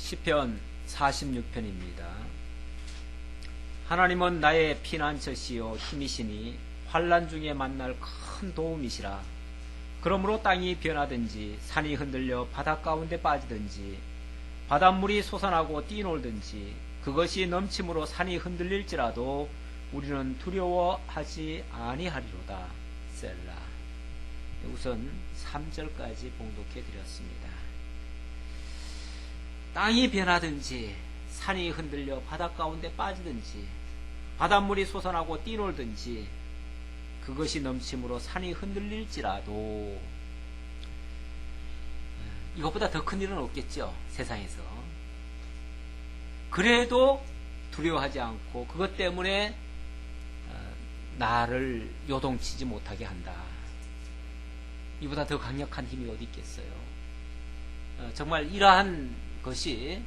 시편 46편입니다. 하나님은 나의 피난처시요 힘이시니 환난 중에 만날 큰 도움이시라. 그러므로 땅이 변하든지 산이 흔들려 바닷 가운데 빠지든지 바닷물이 솟아나고 뛰놀든지 그것이 넘침으로 산이 흔들릴지라도 우리는 두려워하지 아니하리로다. 셀라. 우선 3절까지 봉독해 드렸습니다. 땅이 변하든지 산이 흔들려 바닷 가운데 빠지든지 바닷물이 솟아나고 뛰놀든지 그것이 넘침으로 산이 흔들릴지라도 이것보다 더 큰 일은 없겠죠, 세상에서. 그래도 두려워하지 않고 그것 때문에 나를 요동치지 못하게 한다. 이보다 더 강력한 힘이 어디 있겠어요. 정말 이러한 것이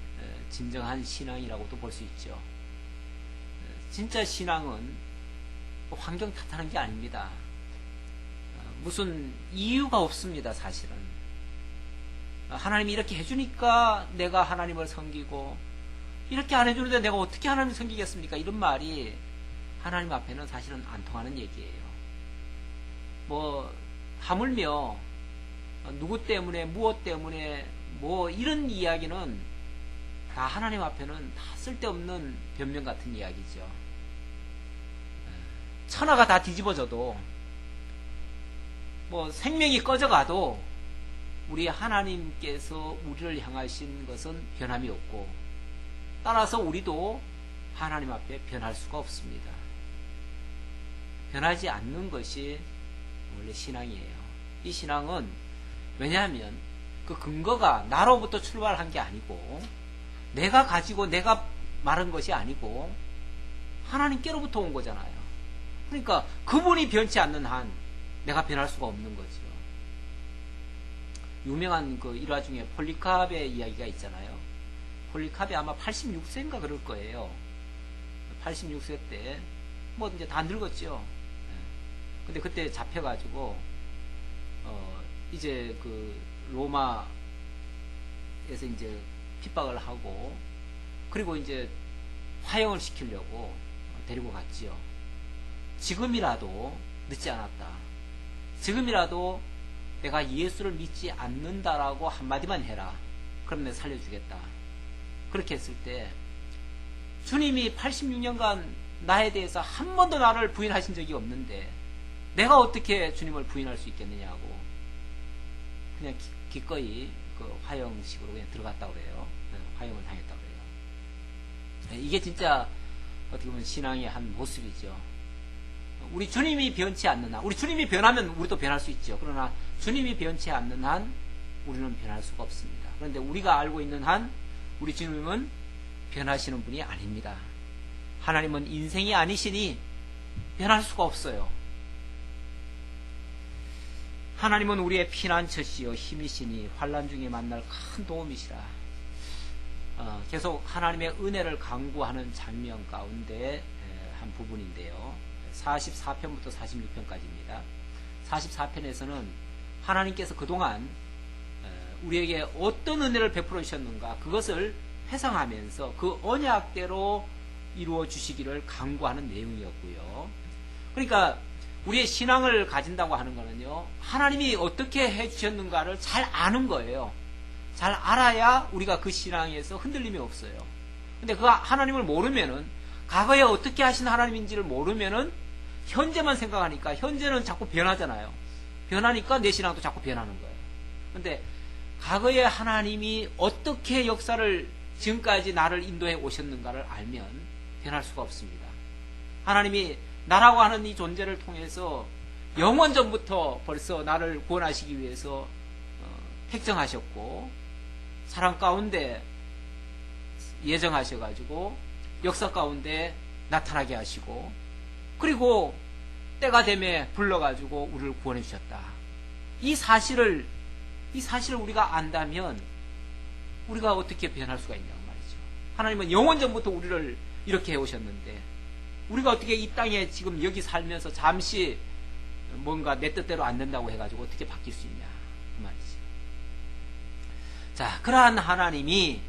진정한 신앙이라고도 볼 수 있죠. 진짜 신앙은 환경 탓하는 게 아닙니다. 무슨 이유가 없습니다, 사실은. 하나님이 이렇게 해주니까 내가 하나님을 섬기고, 이렇게 안 해주는데 내가 어떻게 하나님을 섬기겠습니까? 이런 말이 하나님 앞에는 사실은 안 통하는 얘기예요. 하물며 누구 때문에 무엇 때문에 이런 이야기는 다 하나님 앞에는 다 쓸데없는 변명 같은 이야기죠. 천하가 다 뒤집어져도 생명이 꺼져가도 우리 하나님께서 우리를 향하신 것은 변함이 없고, 따라서 우리도 하나님 앞에 변할 수가 없습니다. 변하지 않는 것이 원래 신앙이에요. 이 신앙은 왜냐하면 그 근거가 나로부터 출발한 게 아니고, 내가 가지고 내가 말한 것이 아니고 하나님께로부터 온 거잖아요. 그러니까 그분이 변치 않는 한 내가 변할 수가 없는 거죠. 유명한 그 일화 중에 폴리캅의 이야기가 있잖아요. 폴리캅이 아마 86세인가 그럴 거예요. 86세 때 이제 다 늙었죠. 근데 그때 잡혀가지고 이제 그 로마에서 이제 핍박을 하고, 그리고 이제 화형을 시키려고 데리고 갔지요. 지금이라도 늦지 않았다. 지금이라도 내가 예수를 믿지 않는다라고 한마디만 해라. 그럼 내가 살려주겠다. 그렇게 했을 때 주님이 86년간 나에 대해서 한 번도 나를 부인하신 적이 없는데 내가 어떻게 주님을 부인할 수 있겠느냐고 그냥 기꺼이 그 화형식으로 그냥 들어갔다고 그래요. 화형을 당했다고 그래요. 이게 진짜 어떻게 보면 신앙의 한 모습이죠. 우리 주님이 변치 않는 한, 우리 주님이 변하면 우리도 변할 수 있죠. 그러나 주님이 변치 않는 한 우리는 변할 수가 없습니다. 그런데 우리가 알고 있는 한 우리 주님은 변하시는 분이 아닙니다. 하나님은 인생이 아니시니 변할 수가 없어요. 하나님은 우리의 피난처시요 힘이시니 환난 중에 만날 큰 도움이시라. 계속 하나님의 은혜를 강구하는 장면 가운데 한 부분인데요. 44편부터 46편까지입니다. 44편에서는 하나님께서 그동안 우리에게 어떤 은혜를 베풀어 주셨는가, 그것을 회상하면서 그 언약대로 이루어 주시기를 강구하는 내용이었고요. 그러니까 우리의 신앙을 가진다고 하는 거는요, 하나님이 어떻게 해주셨는가를 잘 아는 거예요. 잘 알아야 우리가 그 신앙에서 흔들림이 없어요. 근데 그 하나님을 모르면은, 과거에 어떻게 하신 하나님인지를 모르면은 현재만 생각하니까 현재는 자꾸 변하잖아요. 변하니까 내 신앙도 자꾸 변하는 거예요. 근데 과거에 하나님이 어떻게 역사를 지금까지 나를 인도해 오셨는가를 알면 변할 수가 없습니다. 하나님이 나라고 하는 이 존재를 통해서 영원 전부터 벌써 나를 구원하시기 위해서 택정하셨고, 사람 가운데 예정하셔가지고 역사 가운데 나타나게 하시고, 그리고 때가 되매 불러가지고 우리를 구원해 주셨다. 이 사실을 우리가 안다면 우리가 어떻게 변할 수가 있냐고 말이죠. 하나님은 영원 전부터 우리를 이렇게 해오셨는데 우리가 어떻게 이 땅에 지금 여기 살면서 잠시 뭔가 내 뜻대로 안 된다고 해가지고 어떻게 바뀔 수 있냐 그 말이지. 자, 그러한 하나님이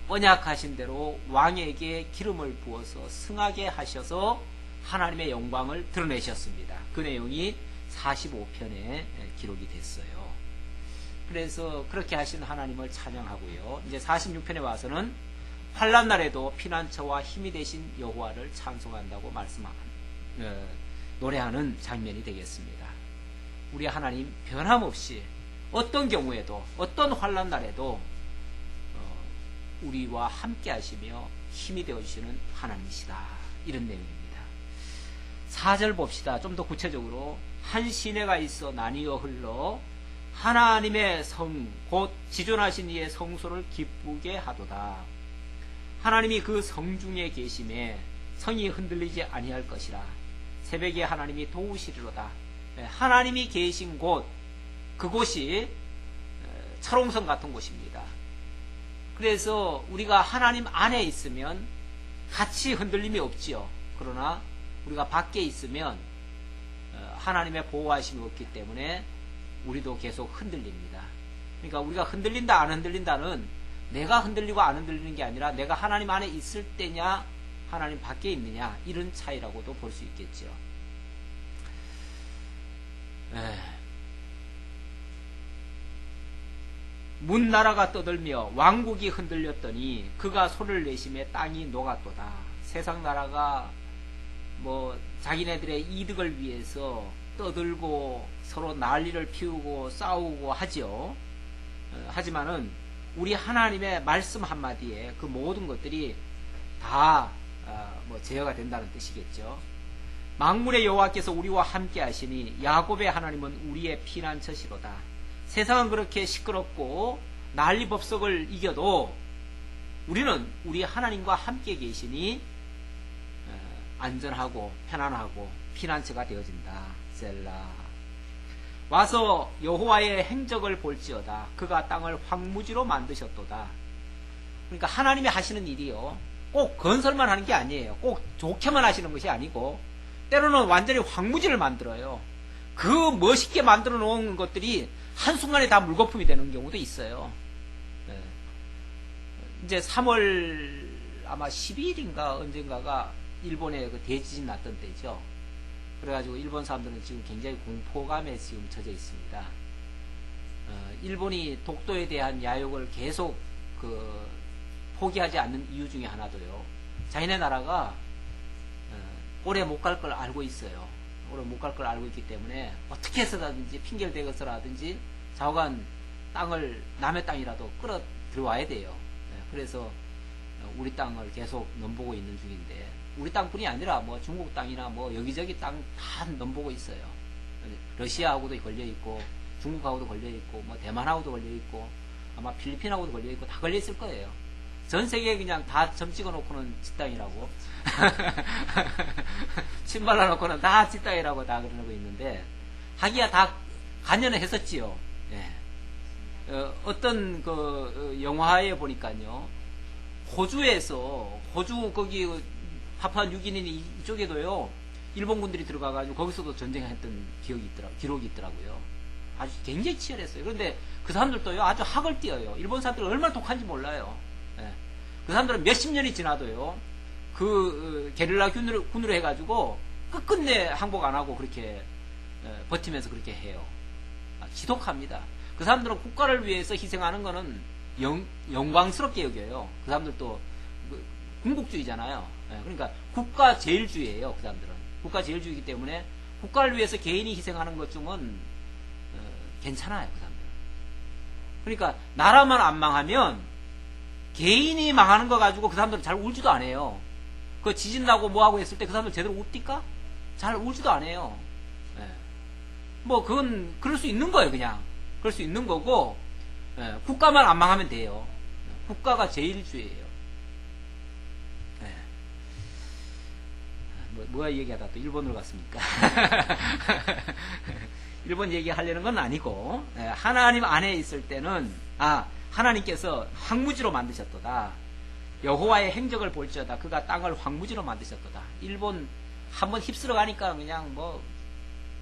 언약하신 대로 왕에게 기름을 부어서 승하게 하셔서 하나님의 영광을 드러내셨습니다. 그 내용이 45편에 기록이 됐어요. 그래서 그렇게 하신 하나님을 찬양하고요. 이제 46편에 와서는 환난 날에도 피난처와 힘이 되신 여호와를 찬송한다고 노래하는 장면이 되겠습니다. 우리 하나님 변함없이 어떤 경우에도 어떤 환난 날에도 우리와 함께 하시며 힘이 되어주시는 하나님이시다. 이런 내용입니다. 4절 봅시다. 좀 더 구체적으로 한 시내가 있어 나뉘어 흘러 하나님의 성 곧 지존하신 이의 성소를 기쁘게 하도다. 하나님이 그 성 중에 계심에 성이 흔들리지 아니할 것이라. 새벽에 하나님이 도우시리로다. 하나님이 계신 곳, 그곳이 철옹성 같은 곳입니다. 그래서 우리가 하나님 안에 있으면 같이 흔들림이 없지요. 그러나 우리가 밖에 있으면 하나님의 보호하심이 없기 때문에 우리도 계속 흔들립니다. 그러니까 우리가 흔들린다 안 흔들린다는 내가 흔들리고 안 흔들리는 게 아니라 내가 하나님 안에 있을 때냐 하나님 밖에 있느냐 이런 차이라고도 볼 수 있겠죠. 문나라가 떠들며 왕국이 흔들렸더니 그가 손을 내심에 땅이 녹았도다. 세상 나라가 자기네들의 이득을 위해서 떠들고 서로 난리를 피우고 싸우고 하죠. 하지만은 우리 하나님의 말씀 한마디에 그 모든 것들이 다 제어가 된다는 뜻이겠죠. 만군의 여호와께서 우리와 함께 하시니 야곱의 하나님은 우리의 피난처시로다. 세상은 그렇게 시끄럽고 난리법석을 이겨도 우리는 우리 하나님과 함께 계시니 안전하고 편안하고 피난처가 되어진다. 셀라. 와서 여호와의 행적을 볼지어다. 그가 땅을 황무지로 만드셨도다. 그러니까 하나님이 하시는 일이요, 꼭 건설만 하는 게 아니에요. 꼭 좋게만 하시는 것이 아니고 때로는 완전히 황무지를 만들어요. 그 멋있게 만들어 놓은 것들이 한순간에 다 물거품이 되는 경우도 있어요. 이제 3월 아마 12일인가 언젠가가 일본에 그 대지진 났던 때죠. 그래가지고 일본 사람들은 지금 굉장히 공포감에 지금 젖어 있습니다. 일본이 독도에 대한 야욕을 계속 포기하지 않는 이유 중에 하나도요, 자기네 나라가 오래 못 갈 걸 알고 있어요. 오래 못 갈 걸 알고 있기 때문에 어떻게 해서든지 핑계를 대고서라든지 좌우간 땅을 남의 땅이라도 끌어 들어와야 돼요. 그래서 우리 땅을 계속 넘보고 있는 중인데, 우리 땅뿐이 아니라 중국 땅이나 여기저기 땅 다 넘보고 있어요. 러시아하고도 걸려 있고 중국하고도 걸려 있고 대만하고도 걸려 있고 아마 필리핀하고도 걸려 있고 다 걸려 있을 거예요. 전 세계에 그냥 다 점 찍어 놓고는 지 땅이라고 침 발라 놓고는 다 지 땅이라고 다 그러고 있는데, 하기야 다 간연을 했었지요. 어떤 영화에 보니까요, 호주 거기 파푸아 뉴기니 이쪽에도요, 일본군들이 들어가가지고 거기서도 전쟁했던 기록이 있더라고요. 아주 굉장히 치열했어요. 그런데 그 사람들도요, 아주 학을 띄어요. 일본 사람들은 얼마나 독한지 몰라요. 그 사람들은 몇십 년이 지나도요, 게릴라 군으로 해가지고 끝끝내 항복 안 하고 그렇게 버티면서 그렇게 해요. 지독합니다. 그 사람들은 국가를 위해서 희생하는 거는 영광스럽게 여겨요. 그 사람들도 군국주의잖아요. 그러니까 국가 제일주의예요. 그 사람들은 국가 제일주의이기 때문에 국가를 위해서 개인이 희생하는 것 중은 괜찮아요. 그 사람들은. 그러니까 나라만 안 망하면 개인이 망하는 거 가지고 그 사람들은 잘 울지도 안 해요. 그 지진 나고 뭐하고 했을 때 그 사람들 제대로 웃디까? 잘 울지도 안 해요. 그건 그럴 수 있는 거예요. 그냥 그럴 수 있는 거고, 국가만 안 망하면 돼요. 국가가 제일주의예요. 뭐야 얘기하다 또 일본으로 갔습니까? 일본 얘기하려는 건 아니고, 하나님 안에 있을 때는 하나님께서 황무지로 만드셨도다. 여호와의 행적을 볼지어다. 그가 땅을 황무지로 만드셨도다. 일본 한번 휩쓸어 가니까 그냥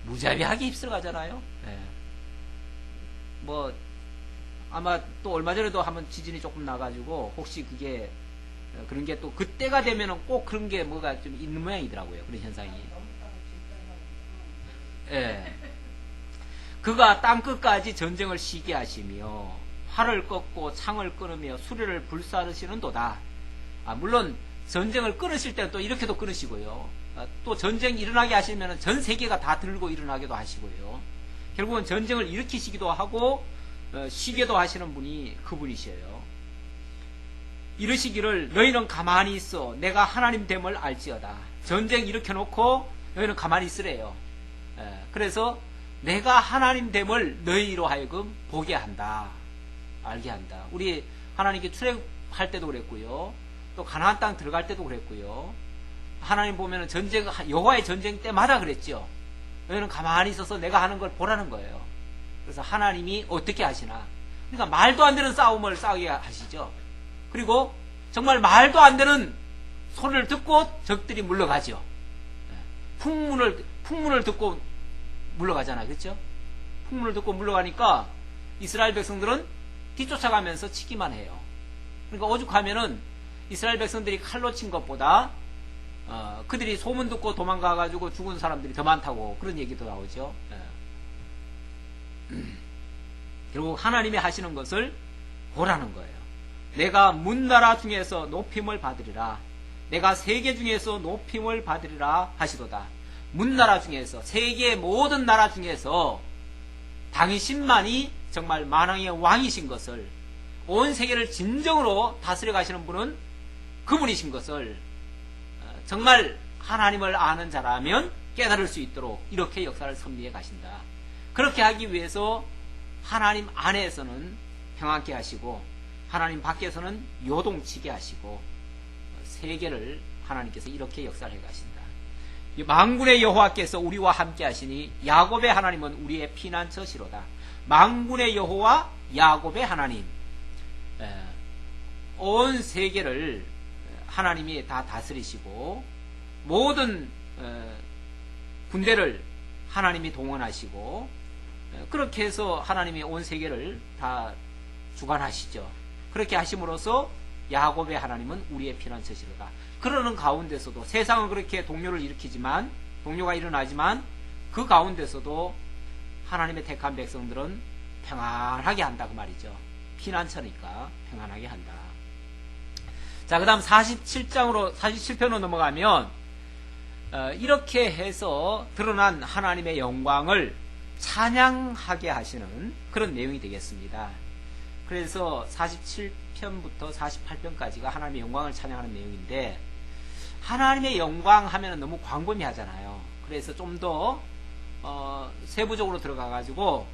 무자비하게 휩쓸어 가잖아요. 아마 또 얼마 전에도 한번 지진이 조금 나가지고 혹시 그게 그런 게 또 그때가 되면은 꼭 그런 게 뭐가 좀 있는 모양이더라고요. 그런 현상이. 예. 그가 땅끝까지 전쟁을 시게 하시며 활을 꺾고 창을 끊으며 수레를 불사르시는도다. 물론 전쟁을 끊으실 때는 또 이렇게도 끊으시고요. 또 전쟁이 일어나게 하시면 전 세계가 다 들고 일어나기도 하시고요. 결국은 전쟁을 일으키시기도 하고 쉬게도 하시는 분이 그분이셔요. 이르시기를 너희는 가만히 있어 내가 하나님 됨을 알지어다. 전쟁 일으켜놓고 너희는 가만히 있으래요. 그래서 내가 하나님 됨을 너희로 하여금 보게 한다. 알게 한다. 우리 하나님께 출애굽할 때도 그랬고요. 또 가나안 땅 들어갈 때도 그랬고요. 하나님 보면은 전쟁, 여호와의 전쟁 때마다 그랬죠. 너희는 가만히 있어서 내가 하는 걸 보라는 거예요. 그래서 하나님이 어떻게 하시나. 그러니까 말도 안 되는 싸움을 싸우게 하시죠. 그리고 정말 말도 안 되는 소리를 듣고 적들이 물러가죠. 풍문을 듣고 물러가잖아요. 그렇죠? 풍문을 듣고 물러가니까 이스라엘 백성들은 뒤쫓아가면서 치기만 해요. 그러니까 오죽하면은 이스라엘 백성들이 칼로 친 것보다 그들이 소문 듣고 도망가가지고 죽은 사람들이 더 많다고 그런 얘기도 나오죠. 결국 하나님이 하시는 것을 보라는 거예요. 내가 문나라 중에서 높임을 받으리라. 내가 세계 중에서 높임을 받으리라 하시도다. 문나라 중에서, 세계의 모든 나라 중에서 당신만이 정말 만왕의 왕이신 것을, 온 세계를 진정으로 다스려 가시는 분은 그분이신 것을 정말 하나님을 아는 자라면 깨달을 수 있도록 이렇게 역사를 섭리해 가신다. 그렇게 하기 위해서 하나님 안에서는 평안케 하시고 하나님 밖에서는 요동치게 하시고 세계를 하나님께서 이렇게 역사를 해 가신다. 만군의 여호와께서 우리와 함께 하시니 야곱의 하나님은 우리의 피난처시로다. 만군의 여호와 야곱의 하나님, 온 세계를 하나님이 다 다스리시고 모든 군대를 하나님이 동원하시고 그렇게 해서 하나님이 온 세계를 다 주관하시죠. 그렇게 하심으로써 야곱의 하나님은 우리의 피난처시로다. 그러는 가운데서도 세상은 그렇게 동요를 일으키지만, 동요가 일어나지만 그 가운데서도 하나님의 택한 백성들은 평안하게 한다 그 말이죠. 피난처니까 평안하게 한다. 자, 그 다음 47편으로 넘어가면 이렇게 해서 드러난 하나님의 영광을 찬양하게 하시는 그런 내용이 되겠습니다. 그래서 47편부터 48편까지가 하나님의 영광을 찬양하는 내용인데, 하나님의 영광 하면 너무 광범위하잖아요. 그래서 좀 더 세부적으로 들어가가지고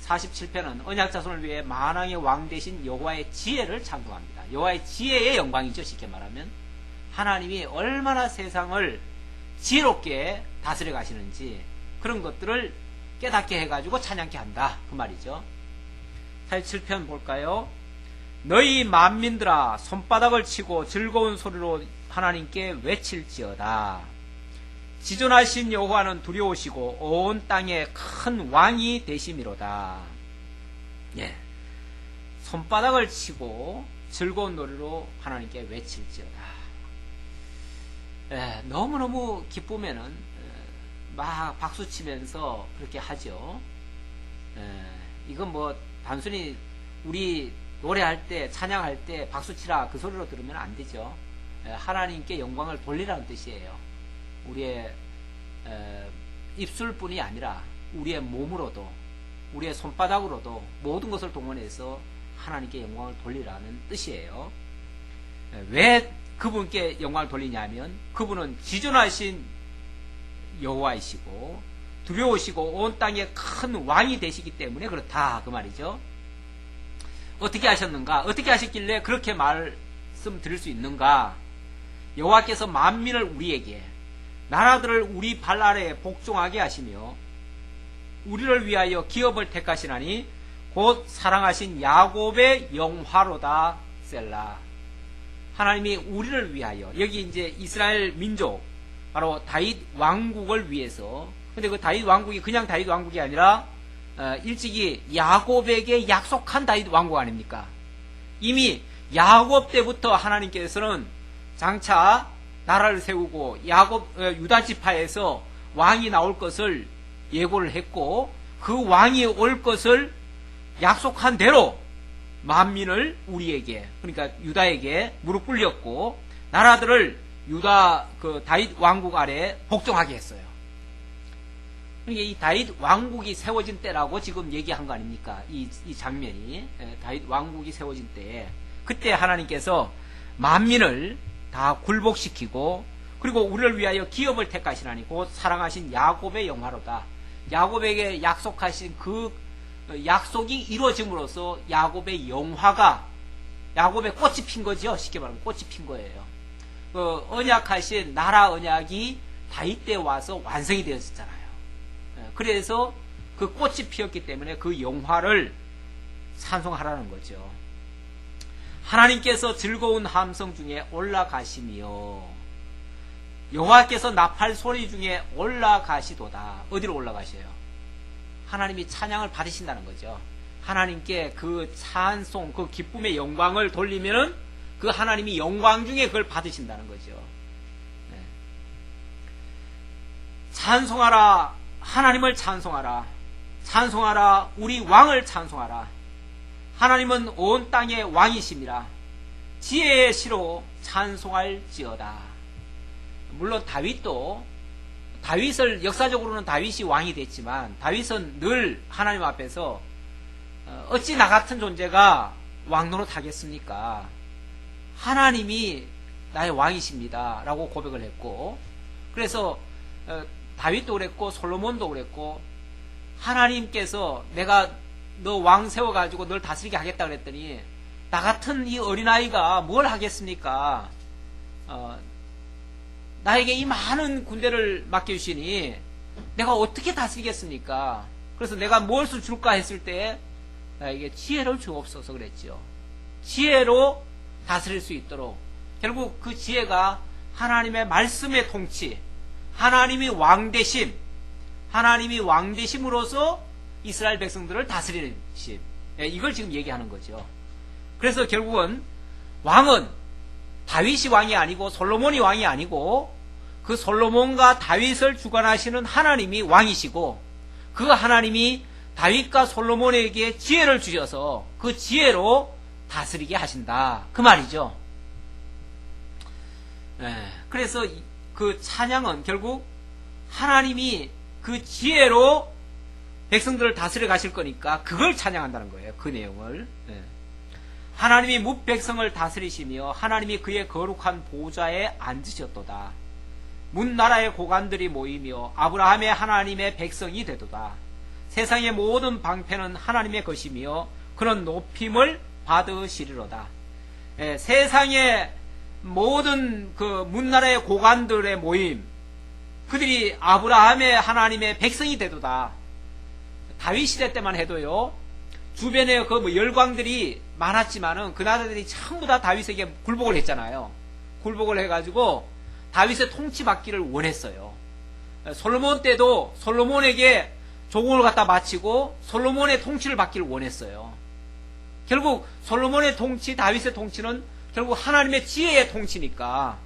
47편은 언약자손을 위해 만왕의 왕 되신 여호와의 지혜를 찬송합니다. 여호와의 지혜의 영광이죠. 쉽게 말하면 하나님이 얼마나 세상을 지혜롭게 다스려 가시는지 그런 것들을 깨닫게 해가지고 찬양케 한다 그 말이죠. 47편 볼까요? 너희 만민들아 손바닥을 치고 즐거운 소리로 하나님께 외칠지어다. 지존하신 여호와는 두려우시고 온 땅에 큰 왕이 되심이로다. 예, 손바닥을 치고 즐거운 노래로 하나님께 외칠지어다. 예, 너무너무 기쁘면은 막 박수치면서 그렇게 하죠. 이건 뭐 단순히 우리 노래할 때 찬양할 때 박수치라 그 소리로 들으면 안 되죠. 하나님께 영광을 돌리라는 뜻이에요. 우리의 입술뿐이 아니라 우리의 몸으로도 우리의 손바닥으로도 모든 것을 동원해서 하나님께 영광을 돌리라는 뜻이에요. 왜 그분께 영광을 돌리냐면 그분은 지존하신 여호와이시고 두려우시고 온 땅에 큰 왕이 되시기 때문에 그렇다 그 말이죠. 어떻게 하셨는가? 어떻게 하셨길래 그렇게 말씀드릴 수 있는가? 여호와께서 만민을 우리에게, 나라들을 우리 발 아래에 복종하게 하시며 우리를 위하여 기업을 택하시나니 곧 사랑하신 야곱의 영화로다. 셀라. 하나님이 우리를 위하여, 여기 이제 이스라엘 민족 바로 다윗 왕국을 위해서, 근데 그 다윗 왕국이 그냥 다윗 왕국이 아니라 일찍이 야곱에게 약속한 다윗 왕국 아닙니까? 이미 야곱 때부터 하나님께서는 장차 나라를 세우고 유다 지파에서 왕이 나올 것을 예고를 했고, 그 왕이 올 것을 약속한 대로 만민을 우리에게, 그러니까 유다에게 무릎 꿇렸고, 나라들을 유다 다윗 왕국 아래 복종하게 했어요. 그러니까 이 다윗 왕국이 세워진 때라고 지금 얘기한 거 아닙니까? 이 장면이 다윗 왕국이 세워진 때에, 그때 하나님께서 만민을 다 굴복시키고, 그리고 우리를 위하여 기업을 택하시나니 곧 사랑하신 야곱의 영화로다. 야곱에게 약속하신 그 약속이 이루어짐으로써 야곱의 영화가, 야곱의 꽃이 핀 거죠. 쉽게 말하면 꽃이 핀 거예요. 언약하신 나라 언약이 다윗 때 와서 완성이 되었잖아요. 그래서 그 꽃이 피었기 때문에 그 영화를 찬송하라는 거죠. 하나님께서 즐거운 함성 중에 올라가시며 여호와께서 나팔 소리 중에 올라가시도다. 어디로 올라가셔요? 하나님이 찬양을 받으신다는 거죠. 하나님께 그 찬송, 그 기쁨의 영광을 돌리면은 그 하나님이 영광 중에 그걸 받으신다는 거죠. 네. 찬송하라, 하나님을 찬송하라, 찬송하라, 우리 왕을 찬송하라. 하나님은 온 땅의 왕이심이라. 지혜의 시로 찬송할지어다. 물론 다윗을 역사적으로는 다윗이 왕이 됐지만, 다윗은 늘 하나님 앞에서 어찌 나 같은 존재가 왕노릇 하겠습니까? 하나님이 나의 왕이십니다 라고 고백을 했고, 그래서 다윗도 그랬고 솔로몬도 그랬고, 하나님께서 내가 너 왕 세워가지고 널 다스리게 하겠다 그랬더니, 나 같은 이 어린아이가 뭘 하겠습니까? 나에게 이 많은 군대를 맡겨주시니 내가 어떻게 다스리겠습니까? 그래서 내가 무엇을 줄까 했을 때 나에게 지혜를 주옵소서 그랬죠. 지혜로 다스릴 수 있도록, 결국 그 지혜가 하나님의 말씀의 통치, 하나님이 왕되심, 하나님이 왕되심으로써 이스라엘 백성들을 다스리는 심, 이걸 지금 얘기하는 거죠. 그래서 결국은 왕은 다윗이 왕이 아니고 솔로몬이 왕이 아니고, 그 솔로몬과 다윗을 주관하시는 하나님이 왕이시고, 그 하나님이 다윗과 솔로몬에게 지혜를 주셔서 그 지혜로 다스리게 하신다, 그 말이죠. 그래서 그 찬양은 결국 하나님이 그 지혜로 백성들을 다스려 가실 거니까 그걸 찬양한다는 거예요. 그 내용을. 하나님이 뭇 백성을 다스리시며 하나님이 그의 거룩한 보좌에 앉으셨도다. 문 나라의 고관들이 모이며 아브라함의 하나님의 백성이 되도다. 세상의 모든 방패는 하나님의 것이며 그런 높임을 받으시리로다. 세상의 모든 그 문나라의 고관들의 모임, 그들이 아브라함의 하나님의 백성이 되도다. 다윗 시대 때만 해도요, 주변에 그 열광들이 많았지만은 그 나라들이 전부 다 다윗에게 굴복을 했잖아요. 굴복을 해가지고 다윗의 통치받기를 원했어요. 솔로몬 때도 솔로몬에게 조공을 갖다 바치고 솔로몬의 통치를 받기를 원했어요. 결국 솔로몬의 통치, 다윗의 통치는 결국 하나님의 지혜의 통치니까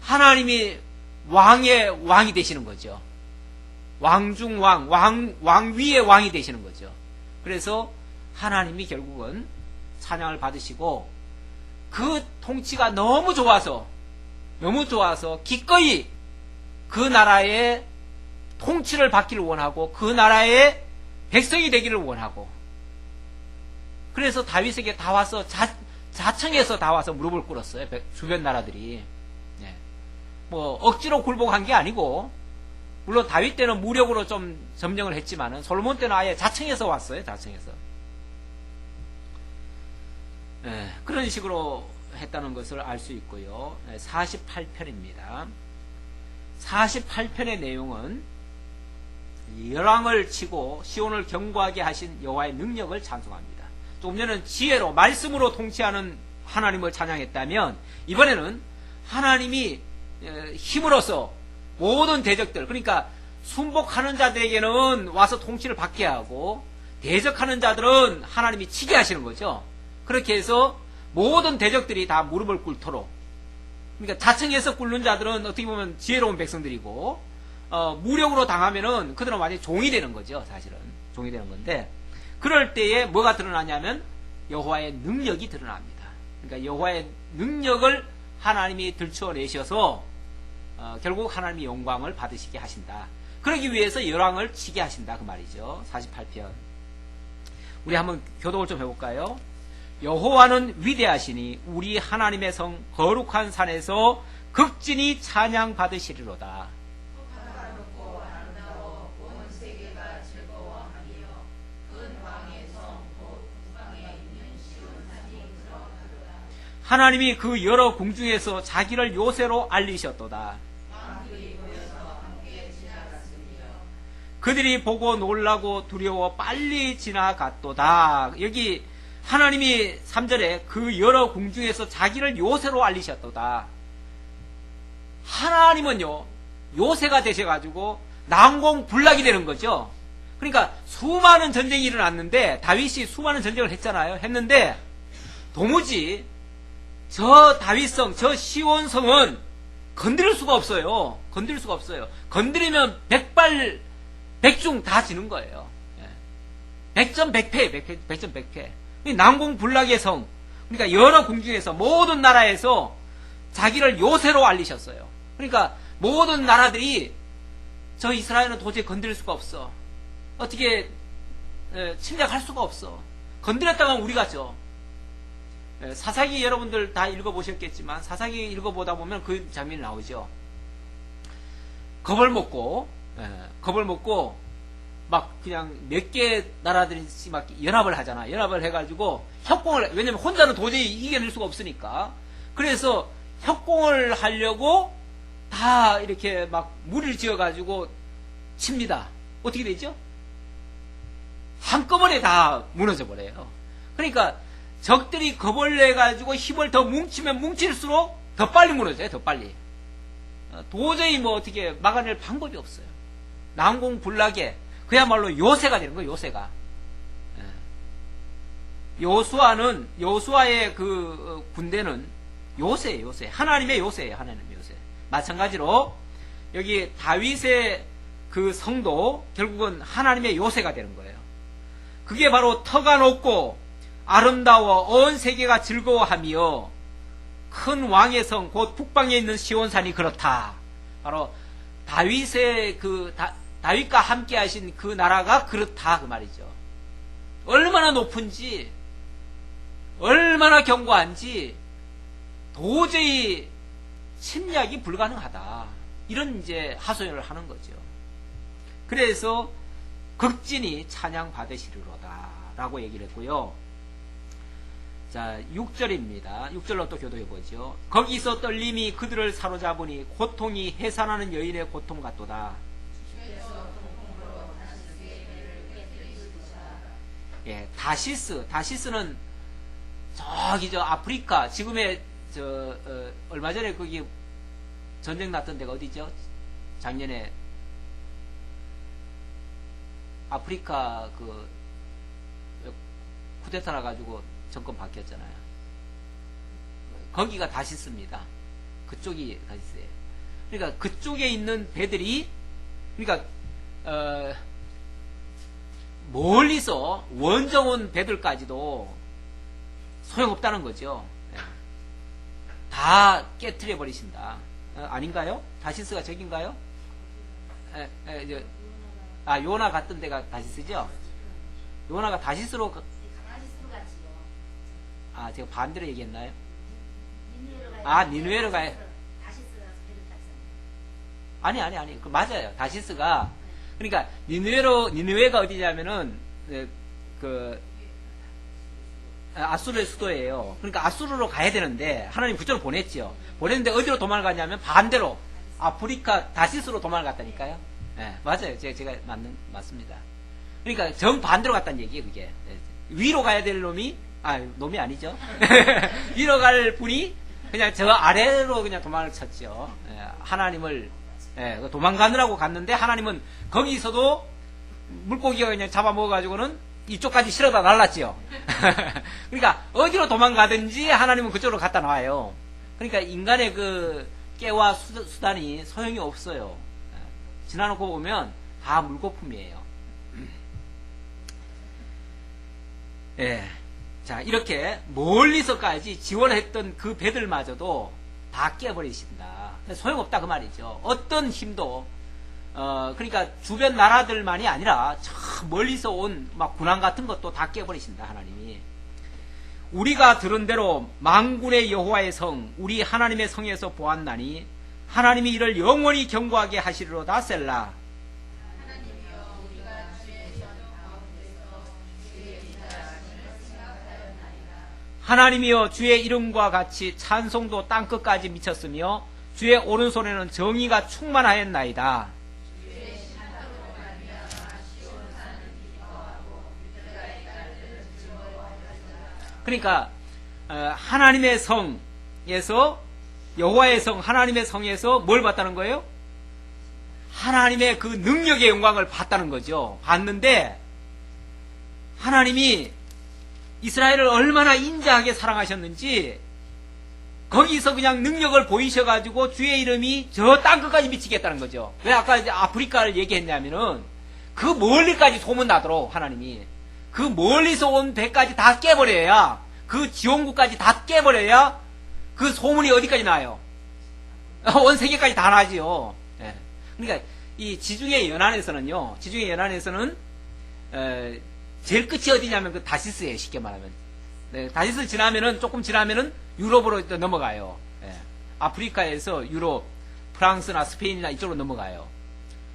하나님이 왕이 되시는 거죠. 왕중왕, 왕 위의 왕이 되시는 거죠. 그래서 하나님이 결국은 찬양을 받으시고, 그 통치가 너무 좋아서 기꺼이 그 나라의 통치를 받기를 원하고 그 나라의 백성이 되기를 원하고, 그래서 다윗에게 다 와서 자청해서 다 와서 무릎을 꿇었어요. 주변 나라들이. 뭐 억지로 굴복한 게 아니고, 물론 다윗 때는 무력으로 좀 점령을 했지만은 솔로몬 때는 아예 자청해서 왔어요. 자청해서. 그런 식으로 했다는 것을 알 수 있고요. 48편입니다. 48편의 내용은 열왕을 치고 시온을 견고하게 하신 여호와의 능력을 찬송합니다. 조금 전에는 지혜로 말씀으로 통치하는 하나님을 찬양했다면, 이번에는 하나님이 힘으로써 모든 대적들, 그러니까 순복하는 자들에게는 와서 통치를 받게 하고 대적하는 자들은 하나님이 치게 하시는 거죠. 그렇게 해서 모든 대적들이 다 무릎을 꿇도록, 그러니까 자청해서 꿇는 자들은 어떻게 보면 지혜로운 백성들이고 무력으로 당하면은 그들은 완전히 종이 되는 거죠. 사실은 종이 되는 건데, 그럴 때에 뭐가 드러나냐면 여호와의 능력이 드러납니다. 그러니까 여호와의 능력을 하나님이 들춰내셔서 결국 하나님이 영광을 받으시게 하신다. 그러기 위해서 열왕을 치게 하신다 그 말이죠. 48편 우리 한번 교독을 좀 해볼까요? 여호와는 위대하시니 우리 하나님의 성 거룩한 산에서 극진히 찬양 받으시리로다. 하나님이 그 여러 궁중에서 자기를 요새로 알리셨도다. 그들이 보고 놀라고 두려워 빨리 지나갔도다. 여기 하나님이 3절에 그 여러 궁중에서 자기를 요새로 알리셨도다. 하나님은요, 요새가 되셔가지고 난공불락이 되는 거죠. 그러니까 수많은 전쟁이 일어났는데, 다윗이 수많은 전쟁을 했잖아요. 했는데 도무지 저 다윗성, 저 시온성은 건드릴 수가 없어요. 건드릴 수가 없어요. 건드리면 백중 다 지는 거예요. 100점 100패, 100점 100패. 난공불락의 성, 그러니까 여러 궁중에서 모든 나라에서 자기를 요새로 알리셨어요. 그러니까 모든 나라들이 저 이스라엘은 도저히 건드릴 수가 없어. 어떻게 침략할 수가 없어. 건드렸다가 우리가 져. 사사기 여러분들 다 읽어보셨겠지만 사사기 읽어보다 보면 그 장면이 나오죠. 겁을 먹고 막 그냥 몇 개 나라들이 막 연합을 하잖아. 연합을 해가지고 협공을, 왜냐면 혼자는 도저히 이겨낼 수가 없으니까. 그래서 협공을 하려고 다 이렇게 막 무리를 지어가지고 칩니다. 어떻게 되죠? 한꺼번에 다 무너져 버려요. 그러니까 적들이 겁을 내가지고 힘을 더 뭉치면 뭉칠수록 더 빨리 무너져요. 더 빨리. 도저히 뭐 어떻게 막아낼 방법이 없어요. 난공불락에 그야말로 요새가 되는 거예요. 요새가. 여호수아의 그 군대는 요새예요. 요새. 하나님의 요새예요. 하나님의 요새. 마찬가지로 여기 다윗의 그 성도 결국은 하나님의 요새가 되는 거예요. 그게 바로 터가 높고 아름다워 온 세계가 즐거워하며 큰 왕의 성 곧 북방에 있는 시온산이 그렇다. 바로 다윗의 다윗과 함께 하신 그 나라가 그렇다 그 말이죠. 얼마나 높은지, 얼마나 견고한지 도저히 침략이 불가능하다. 이런 이제 하소연을 하는 거죠. 그래서 극진히 찬양 받으시리로다 라고 얘기를 했고요. 자, 6절입니다. 6절로 또 교도해보죠. 거기서 떨림이 그들을 사로잡으니 고통이 해산하는 여인의 고통 같도다. 예, 다시스는 저기 저 아프리카, 지금의 얼마 전에 거기 전쟁 났던 데가 어디죠? 작년에 아프리카 그 쿠데타 나가지고 정권 바뀌었잖아요. 거기가 다시스입니다. 그쪽이 다시스예요. 그러니까 그쪽에 있는 배들이, 그러니까 멀리서 원정 온 배들까지도 소용없다는 거죠. 다 깨트려 버리신다. 아닌가요? 다시스가 저긴가요? 요나 갔던 데가 다시스죠? 요나가 다시스로 제가 반대로 얘기했나요? 니느웨로 가요. 아니. 그 맞아요. 다시스가, 그러니까 니느웨가 어디냐면은 아수르의 수도예요. 그러니까 아수르로 가야 되는데 하나님 그쪽으로 보냈죠. 보냈는데 어디로 도망가냐면 반대로 아프리카 다시스로 도망갔다니까요. 네, 맞아요. 제가 맞습니다. 그러니까 정반대로 갔다는 얘기예요, 그게. 위로 가야 될 놈이 아니죠. 위로 갈 분이 그냥 저 아래로 그냥 도망을 쳤죠. 하나님을 예, 도망가느라고 갔는데 하나님은 거기서도 물고기가 그냥 잡아먹어가지고는 이쪽까지 실어다 날랐지요. 그러니까 어디로 도망가든지 하나님은 그쪽으로 갖다 놔요. 그러니까 인간의 그 깨와 수단이 소용이 없어요. 지나놓고 보면 다 물거품이에요. 예. 자, 이렇게 멀리서까지 지원했던 그 배들마저도 다 깨버리신다. 소용없다 그 말이죠. 어떤 힘도 그러니까 주변 나라들만이 아니라 저 멀리서 온 막 군왕 같은 것도 다 깨버리신다 하나님이. 우리가 들은 대로 만군의 여호와의 성 우리 하나님의 성에서 보았나니 하나님이 이를 영원히 경고하게 하시리로다 셀라. 하나님이여 주의 이름과 같이 찬송도 땅끝까지 미쳤으며 주의 오른손에는 정의가 충만하였나이다. 그러니까 하나님의 성에서 여호와의 성 하나님의 성에서 뭘 봤다는 거예요? 하나님의 그 능력의 영광을 봤다는 거죠. 봤는데 하나님이 이스라엘을 얼마나 인자하게 사랑하셨는지 거기서 그냥 능력을 보이셔가지고 주의 이름이 저 땅끝까지 미치겠다는 거죠. 왜 아까 이제 아프리카를 얘기했냐면은 그 멀리까지 소문나도록 하나님이 그 멀리서 온 배까지 다 깨버려야 그 지원국까지 다 깨버려야 그 소문이 어디까지 나요? 온 세계까지 다 나지요. 예. 그러니까 이 지중해 연안에서는요. 지중해 연안에서는 제일 끝이 어디냐면 그 다시스예요. 쉽게 말하면. 네, 다시스 지나면은 조금 지나면은 유럽으로 넘어가요. 예. 아프리카에서 유럽, 프랑스나 스페인이나 이쪽으로 넘어가요.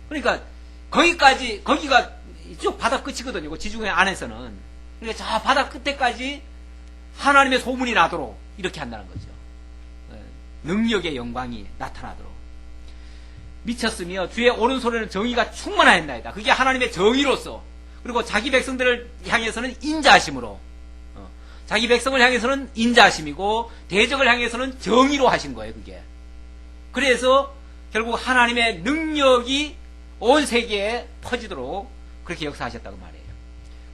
그러니까 거기까지 거기가 이쪽 바다 끝이거든요. 지중해 안에서는. 그러니까 저 바다 끝에까지 하나님의 소문이 나도록 이렇게 한다는 거죠. 예. 능력의 영광이 나타나도록. 미쳤으며 주의 오른손에는 정의가 충만하였나이다. 그게 하나님의 정의로서 그리고 자기 백성들을 향해서는 인자하심으로 자기 백성을 향해서는 인자하심이고 대적을 향해서는 정의로 하신 거예요. 그게. 그래서 결국 하나님의 능력이 온 세계에 퍼지도록 그렇게 역사하셨다고 말이에요.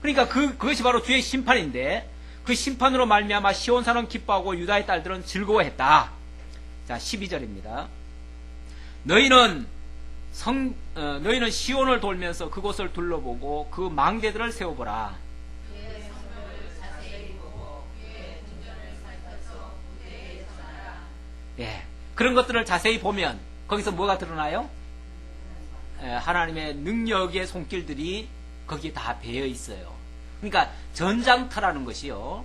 그러니까 그것이 바로 주의 심판인데 그 심판으로 말미암아 시온산은 기뻐하고 유다의 딸들은 즐거워했다. 자, 12절입니다. 너희는 시온을 돌면서 그곳을 둘러보고 그 망대들을 세워보라. 예, 그런 것들을 자세히 보면 거기서 뭐가 드러나요? 하나님의 능력의 손길들이 거기에 다 배어 있어요. 그러니까 전장터라는 것이요.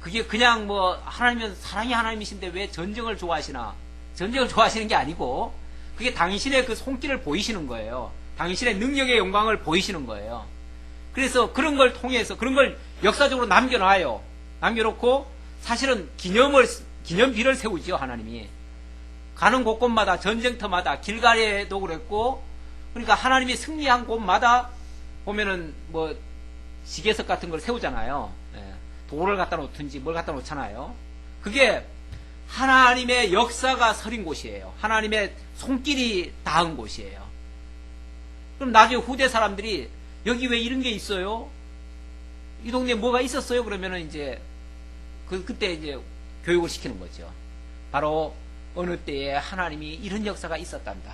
그게 그냥 뭐 하나님은 사랑이 하나님이신데 왜 전쟁을 좋아하시나? 전쟁을 좋아하시는 게 아니고 그게 당신의 그 손길을 보이시는 거예요. 당신의 능력의 영광을 보이시는 거예요. 그래서 그런 걸 통해서 그런 걸 역사적으로 남겨놔요. 남겨놓고 사실은 기념비를 세우죠. 하나님이 가는 곳곳마다 전쟁터마다 길가에도 그랬고 그러니까 하나님이 승리한 곳마다 보면은 뭐 지게석 같은 걸 세우잖아요. 돌을 갖다 놓든지 뭘 갖다 놓잖아요. 그게 하나님의 역사가 서린 곳이에요. 하나님의 손길이 닿은 곳이에요. 그럼 나중에 후대 사람들이 여기 왜 이런 게 있어요? 이 동네에 뭐가 있었어요? 그러면은 이제 그때 이제 교육을 시키는 거죠. 바로 어느 때에 하나님이 이런 역사가 있었단다.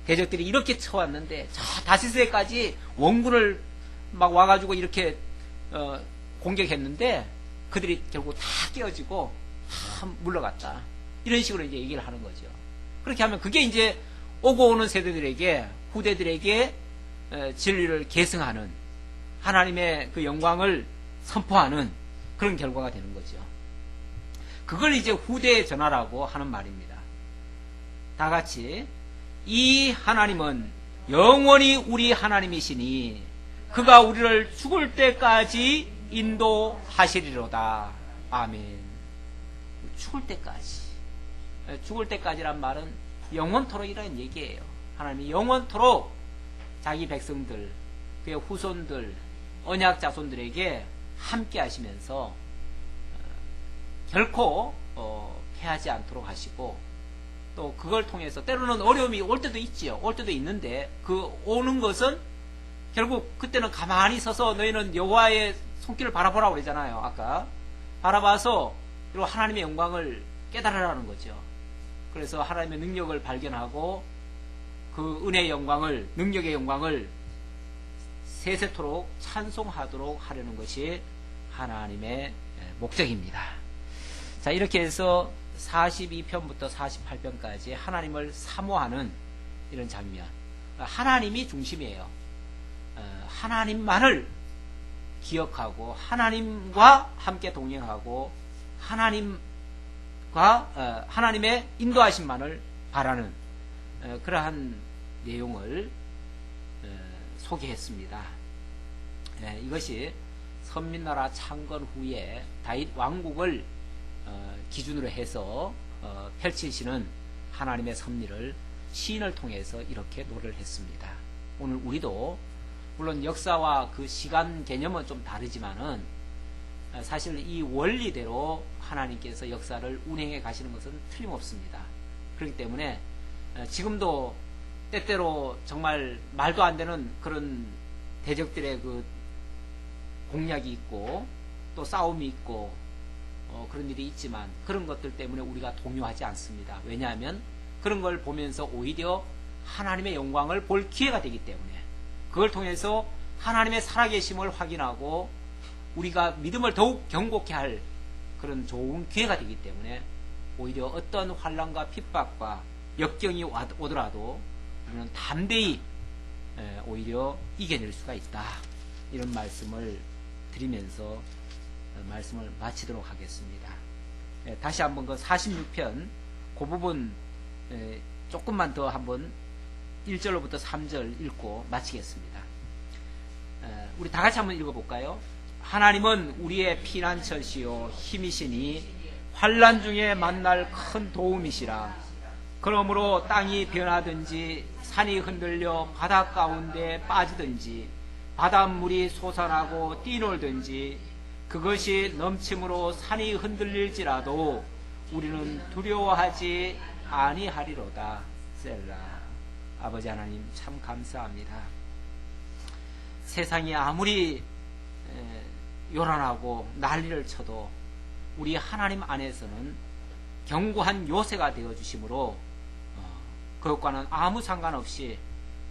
대적들이 이렇게 쳐왔는데 저 다시스에까지 원군을 막 와가지고 이렇게 공격했는데 그들이 결국 다 깨어지고 다 물러갔다. 이런 식으로 이제 얘기를 하는 거죠. 그렇게 하면 그게 이제 오고 오는 세대들에게 후대들에게 진리를 계승하는 하나님의 그 영광을 선포하는 그런 결과가 되는 거죠. 그걸 이제 후대에 전하라고 하는 말입니다. 다 같이 이 하나님은 영원히 우리 하나님이시니 그가 우리를 죽을 때까지 인도하시리로다. 아멘. 죽을 때까지. 죽을 때까지란 말은 영원토록 이런 얘기예요. 하나님이 영원토록 자기 백성들, 그의 후손들, 언약 자손들에게 함께 하시면서 결코 패하지 않도록 하시고 또 그걸 통해서 때로는 어려움이 올 때도 있지요. 올 때도 있는데 그 오는 것은 결국 그때는 가만히 서서 너희는 여호와의 손길을 바라보라고 그러잖아요. 아까 바라봐서 그리고 하나님의 영광을 깨달으라는 거죠. 그래서 하나님의 능력을 발견하고 그 은혜의 영광을, 능력의 영광을 세세토록 찬송하도록 하려는 것이 하나님의 목적입니다. 자, 이렇게 해서 42편부터 48편까지 하나님을 사모하는 이런 장면. 하나님이 중심이에요. 하나님만을 기억하고 하나님과 함께 동행하고 하나님의 인도하심만을 바라는 그러한 내용을 소개했습니다. 이것이 선민나라 창건 후에 다윗 왕국을 기준으로 해서 펼치시는 하나님의 섭리를 시인을 통해서 이렇게 노래를 했습니다. 오늘 우리도 물론 역사와 그 시간 개념은 좀 다르지만은 사실 이 원리대로 하나님께서 역사를 운행해 가시는 것은 틀림없습니다. 그렇기 때문에 지금도 때때로 정말 말도 안 되는 그런 대적들의 그 공략이 있고 또 싸움이 있고 그런 일이 있지만 그런 것들 때문에 우리가 동요하지 않습니다. 왜냐하면 그런 걸 보면서 오히려 하나님의 영광을 볼 기회가 되기 때문에 그걸 통해서 하나님의 살아계심을 확인하고 우리가 믿음을 더욱 견고케 할 그런 좋은 기회가 되기 때문에 오히려 어떤 환난과 핍박과 역경이 오더라도 우리는 담대히 오히려 이겨낼 수가 있다. 이런 말씀을 드리면서 말씀을 마치도록 하겠습니다. 다시 한번 그 46편 그 부분 조금만 더 한번 1절로부터 3절 읽고 마치겠습니다. 우리 다 같이 한번 읽어볼까요? 하나님은 우리의 피난처시요 힘이시니 환난 중에 만날 큰 도움이시라. 그러므로 땅이 변하든지 산이 흔들려 바다 가운데 빠지든지 바닷물이 솟아나고 뛰놀든지 그것이 넘침으로 산이 흔들릴지라도 우리는 두려워하지 아니하리로다. 셀라. 아버지 하나님 참 감사합니다. 세상이 아무리 요란하고 난리를 쳐도 우리 하나님 안에서는 견고한 요새가 되어주심으로 그것과는 아무 상관없이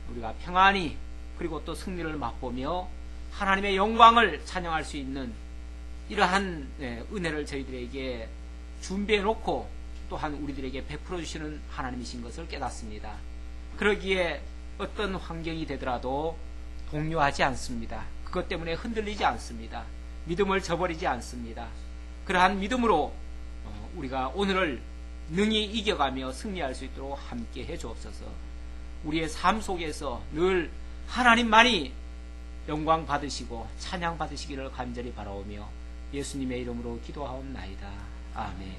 우리가 평안히 그리고 또 승리를 맛보며 하나님의 영광을 찬양할 수 있는 이러한 은혜를 저희들에게 준비해 놓고 또한 우리들에게 베풀어 주시는 하나님이신 것을 깨닫습니다. 그러기에 어떤 환경이 되더라도 동요하지 않습니다. 그것 때문에 흔들리지 않습니다. 믿음을 저버리지 않습니다. 그러한 믿음으로 우리가 오늘을 능히 이겨가며 승리할 수 있도록 함께 해 주옵소서. 우리의 삶 속에서 늘 하나님만이 영광 받으시고 찬양 받으시기를 간절히 바라오며 예수님의 이름으로 기도하옵나이다. 아멘.